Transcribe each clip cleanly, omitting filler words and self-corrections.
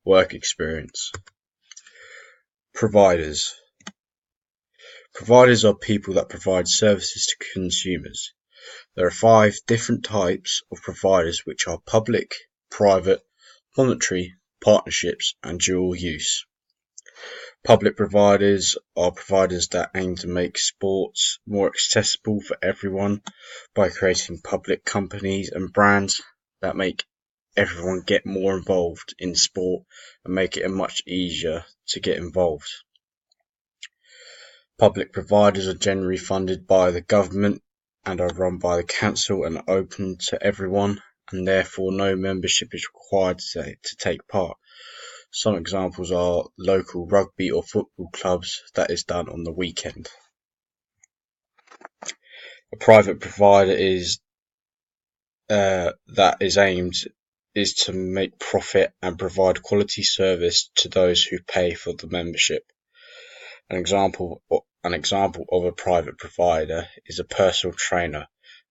Work experience. Providers. Providers are people that provide services to consumers. There are 5 different types of providers, which are public, private, voluntary, partnerships, and dual use. Public providers are providers that aim to make sports more accessible for everyone by creating public companies and brands that make everyone get more involved in sport and make it much easier to get involved. Public providers are generally funded by the government and are run by the council and open to everyone, and therefore no membership is required to take part. Some examples are local rugby or football clubs that is done on the weekend. A private provider is to make profit and provide quality service to those who pay for the membership. An example of a private provider is a personal trainer,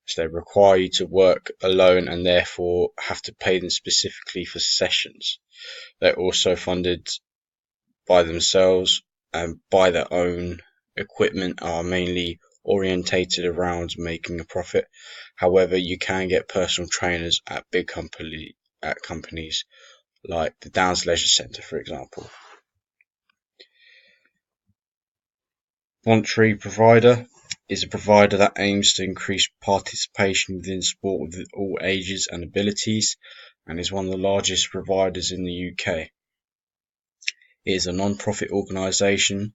as they require you to work alone and therefore have to pay them specifically for sessions. They're also funded by themselves and by their own equipment, are mainly orientated around making a profit. However, you can get personal trainers at big companies like the Downs Leisure Centre, for example. Voluntary provider is a provider that aims to increase participation within sport with all ages and abilities, and is one of the largest providers in the UK. It is a non-profit organisation,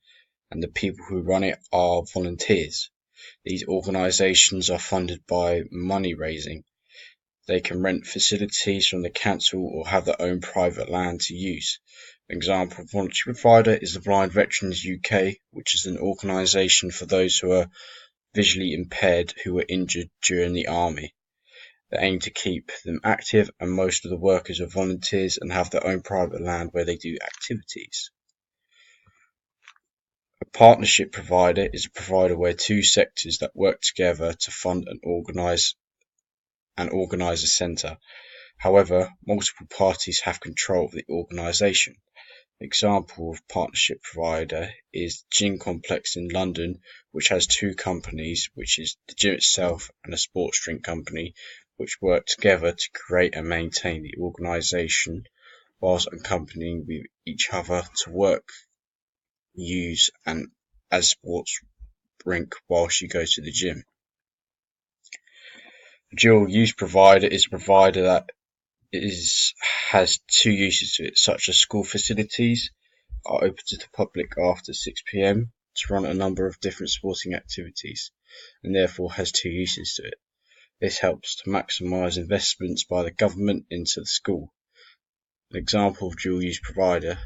and the people who run it are volunteers. These organisations are funded by money raising. They can rent facilities from the council or have their own private land to use. An example of voluntary provider is the Blind Veterans UK, which is an organisation for those who are visually impaired who were injured during the army. They aim to keep them active, and most of the workers are volunteers and have their own private land where they do activities. A partnership provider is a provider where 2 sectors that work together to fund and organise a centre. However, multiple parties have control of the organisation. An example of partnership provider is the Gym Complex in London, which has 2 companies, which is the gym itself and a sports drink company, which work together to create and maintain the organisation whilst accompanying with each other to work, use and as sports drink whilst you go to the gym. A dual use provider is a provider that has 2 uses to it, such as school facilities are open to the public after 6 p.m. to run a number of different sporting activities, and therefore has 2 uses to it. This helps to maximise investments by the government into the school. An example of dual use provider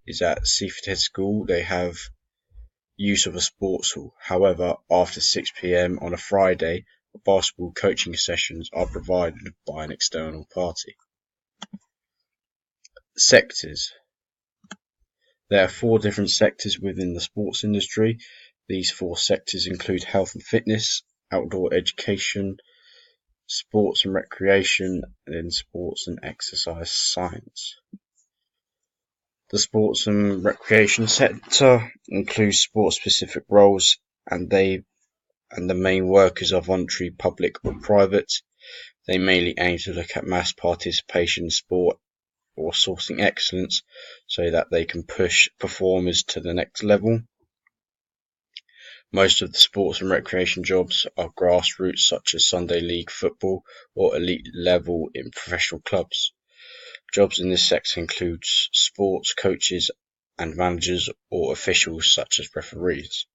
is at Seaford Head School. They have use of a sports hall. However, after 6 p.m. on a Friday, basketball coaching sessions are provided by an external party. Sectors. There are 4 different sectors within the sports industry. These 4 sectors include health and fitness, outdoor education, sports and recreation, and then sports and exercise science. The sports and recreation sector includes sport-specific roles, and the main workers are voluntary, public or private. They mainly aim to look at mass participation in sport or sourcing excellence so that they can push performers to the next level. Most of the sports and recreation jobs are grassroots, such as Sunday League football or elite level in professional clubs. Jobs in this sector include sports coaches and managers or officials such as referees.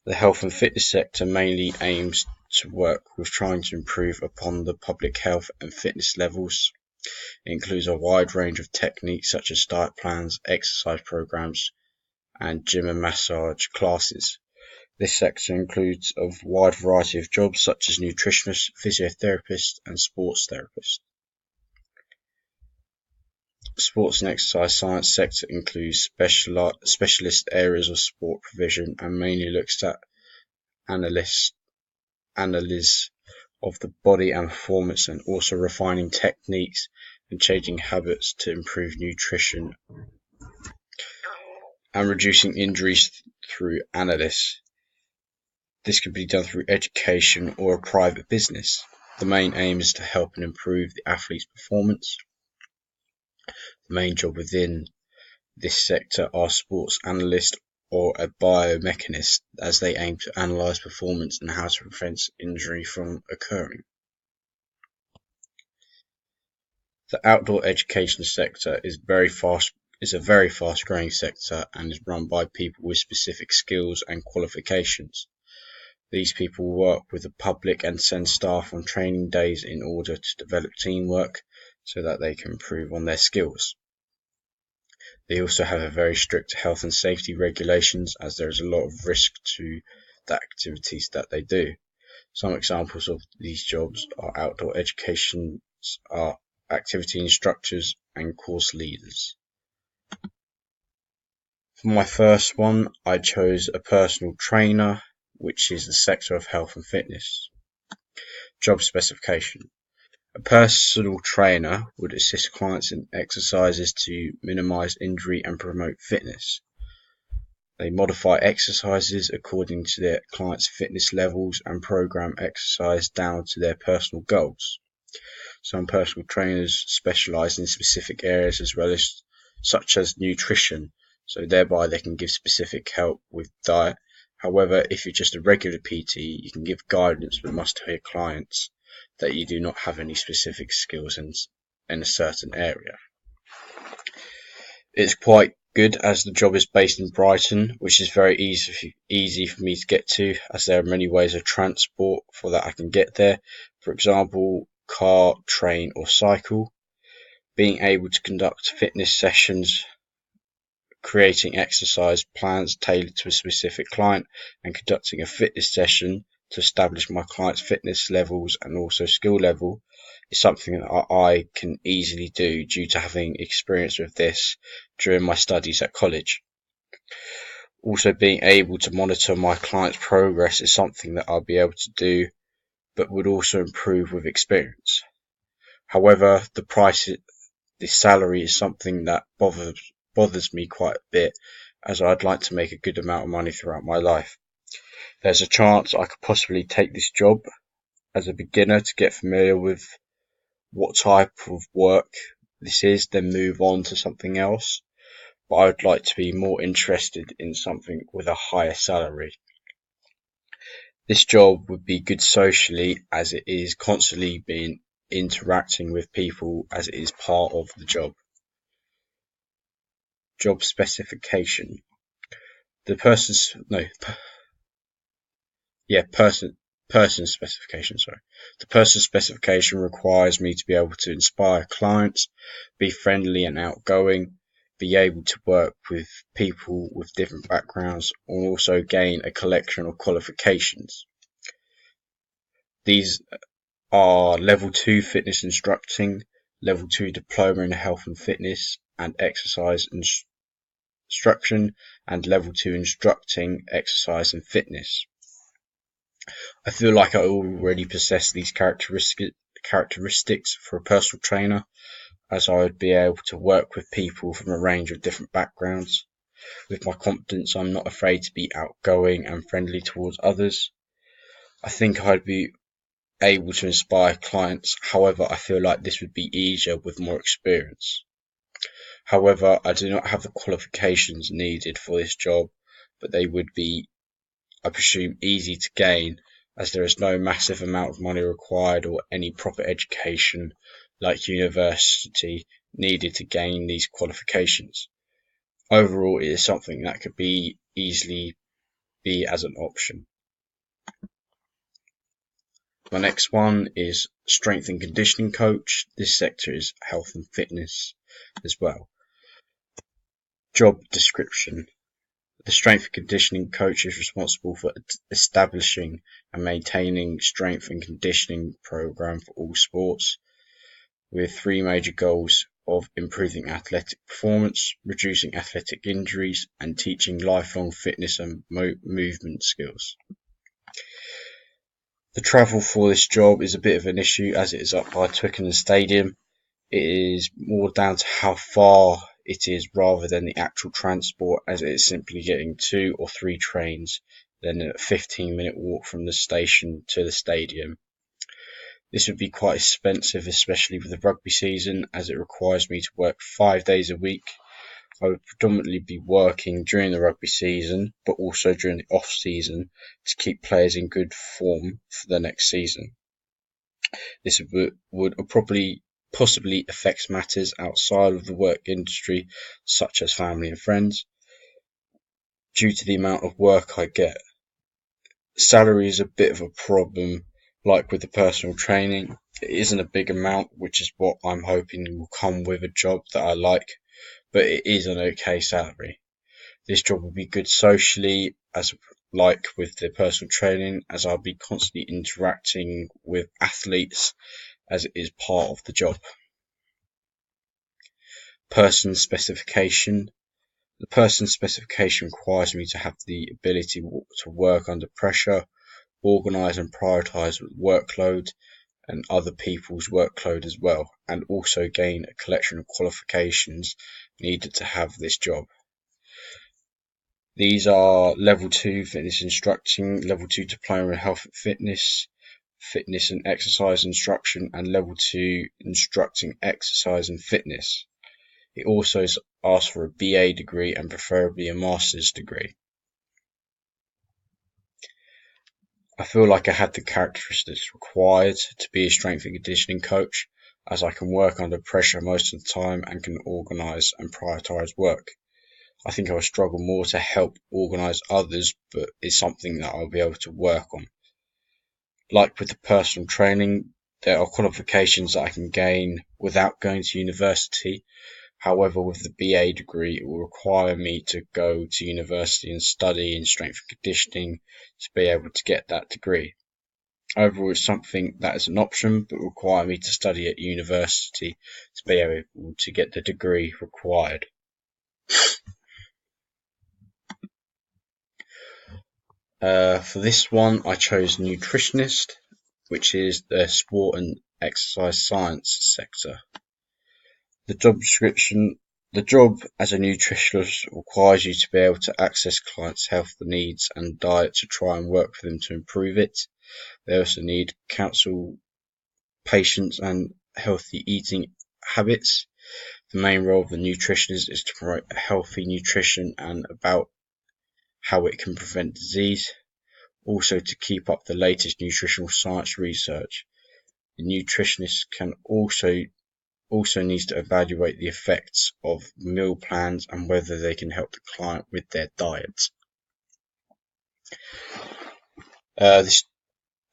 The health and fitness sector mainly aims to work with trying to improve upon the public health and fitness levels. It includes a wide range of techniques such as diet plans, exercise programs, and gym and massage classes. This sector includes a wide variety of jobs such as nutritionists, physiotherapists, and sports therapists. The sports and exercise science sector includes specialist areas of sport provision and mainly looks at analysis of the body and performance, and also refining techniques and changing habits to improve nutrition and reducing injuries through analysis. This can be done through education or a private business. The main aim is to help and improve the athlete's performance. The main job within this sector are sports analysts or a biomechanist, as they aim to analyse performance and how to prevent injury from occurring. The outdoor education sector is a very fast growing sector and is run by people with specific skills and qualifications. These people work with the public and send staff on training days in order to develop teamwork so that they can improve on their skills. They also have a very strict health and safety regulations, as there is a lot of risk to the activities that they do. Some examples of these jobs are outdoor education, are activity instructors and course leaders. For my first one, I chose a personal trainer, which is the sector of health and fitness. Job specification. A personal trainer would assist clients in exercises to minimize injury and promote fitness. They modify exercises according to their clients' fitness levels and program exercise down to their personal goals. Some personal trainers specialize in specific areas as well as such as nutrition, so thereby they can give specific help with diet. However, if you're just a regular PT, you can give guidance but must tell your clients that you do not have any specific skills in a certain area. It's quite good as the job is based in Brighton, which is very easy for me to get to, as there are many ways of transport for that I can get there. For example, car, train or cycle. Being able to conduct fitness sessions, creating exercise plans tailored to a specific client, and conducting a fitness session to establish my client's fitness levels and also skill level is something that I can easily do due to having experience with this during my studies at college. Also, being able to monitor my client's progress is something that I'll be able to do, but would also improve with experience. However, the salary is something that bothers me quite a bit, as I'd like to make a good amount of money throughout my life. There's a chance I could possibly take this job as a beginner to get familiar with what type of work this is, then move on to something else. But I would like to be more interested in something with a higher salary. This job would be good socially, as it is constantly being interacting with people, as it is part of the job. Job specification. Person specification, sorry. The person specification requires me to be able to inspire clients, be friendly and outgoing, be able to work with people with different backgrounds, and also gain a collection of qualifications. These are Level 2 Fitness Instructing, Level 2 Diploma in Health and Fitness and Exercise Instruction, and Level 2 Instructing Exercise and Fitness. I feel like I already possess these characteristics for a personal trainer, as I would be able to work with people from a range of different backgrounds. With my confidence, I'm not afraid to be outgoing and friendly towards others. I think I'd be able to inspire clients. However, I feel like this would be easier with more experience. However, I do not have the qualifications needed for this job, but they would be, I presume, easy to gain, as there is no massive amount of money required or any proper education like university needed to gain these qualifications. Overall, it is something that could easily be as an option. My next one is strength and conditioning coach. This sector is health and fitness as well. Job description. The strength and conditioning coach is responsible for establishing and maintaining strength and conditioning program for all sports, with three major goals of improving athletic performance, reducing athletic injuries, and teaching lifelong fitness and movement skills. The travel for this job is a bit of an issue, as it is up by Twickenham Stadium. It is more down to how far it is rather than the actual transport, as it is simply getting 2 or 3 trains, then a 15-minute walk from the station to the stadium. This would be quite expensive, especially with the rugby season, as it requires me to work 5 days a week. I would predominantly be working during the rugby season, but also during the off season to keep players in good form for the next season. This would possibly affect matters outside of the work industry, such as family and friends, due to the amount of work I get. Salary is a bit of a problem, like with the personal training. It isn't a big amount, which is what I'm hoping will come with a job that I like, but it is an okay salary. This job will be good socially, as like with the personal training, as I'll be constantly interacting with athletes, as it is part of the job. Person specification. The person specification requires me to have the ability to work under pressure, organise and prioritise workload and other people's workload as well, and also gain a collection of qualifications needed to have this job. These are Level 2 Fitness Instructing, Level 2 Diploma in Health and Fitness, Fitness and Exercise Instruction, and Level 2 Instructing Exercise and Fitness. It also asks for a BA degree and preferably a master's degree. I feel like I had the characteristics required to be a strength and conditioning coach, as I can work under pressure most of the time and can organise and prioritise work. I think I will struggle more to help organise others, but it's something that I'll be able to work on. Like with the personal training, there are qualifications that I can gain without going to university. However, with the BA degree, it will require me to go to university and study in strength and conditioning to be able to get that degree. Overall, it's something that is an option, but will require me to study at university to be able to get the degree required. For this one, I chose nutritionist, which is the sport and exercise science sector. The job description. The job as a nutritionist requires you to be able to access clients' health needs and diet to try and work for them to improve it. They also need counsel patients and healthy eating habits. The main role of the nutritionist is to promote healthy nutrition and about how it can prevent disease. Also to keep up the latest nutritional science research. The nutritionist can also needs to evaluate the effects of meal plans and whether they can help the client with their diet. This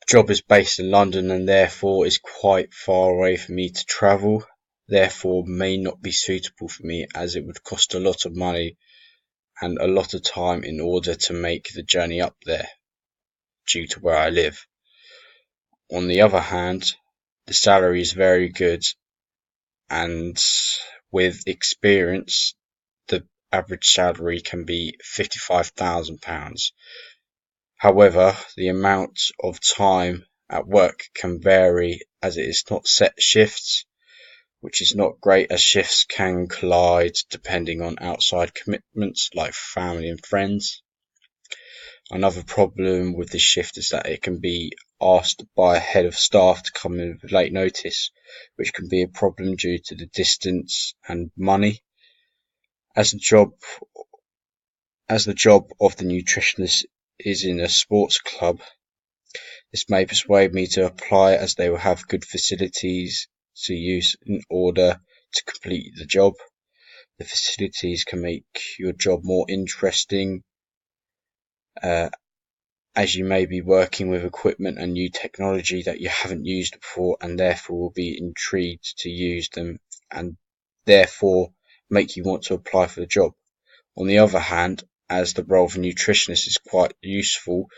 job is based in London and therefore is quite far away for me to travel, therefore may not be suitable for me, as it would cost a lot of money and a lot of time in order to make the journey up there due to where I live. On the other hand, the salary is very good, and with experience, the average salary can be £55,000. However, the amount of time at work can vary, as it is not set shifts, which is not great, as shifts can collide depending on outside commitments like family and friends. Another problem with this shift is that it can be asked by a head of staff to come in with late notice, which can be a problem due to the distance and money. As the job of the nutritionist is in a sports club, this may persuade me to apply, as they will have good facilities to use in order to complete the job. The facilities can make your job more interesting, as you may be working with equipment and new technology that you haven't used before, and therefore will be intrigued to use them and therefore make you want to apply for the job. On the other hand, as the role of a nutritionist is quite useful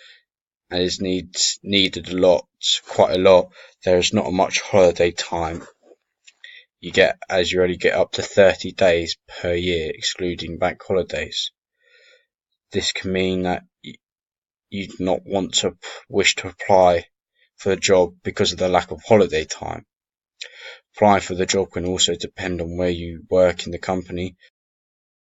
and is needed quite a lot, there is not much holiday time you get, as you only get up to 30 days per year, excluding bank holidays. This can mean that you do not wish to apply for the job because of the lack of holiday time. Applying for the job can also depend on where you work in the company,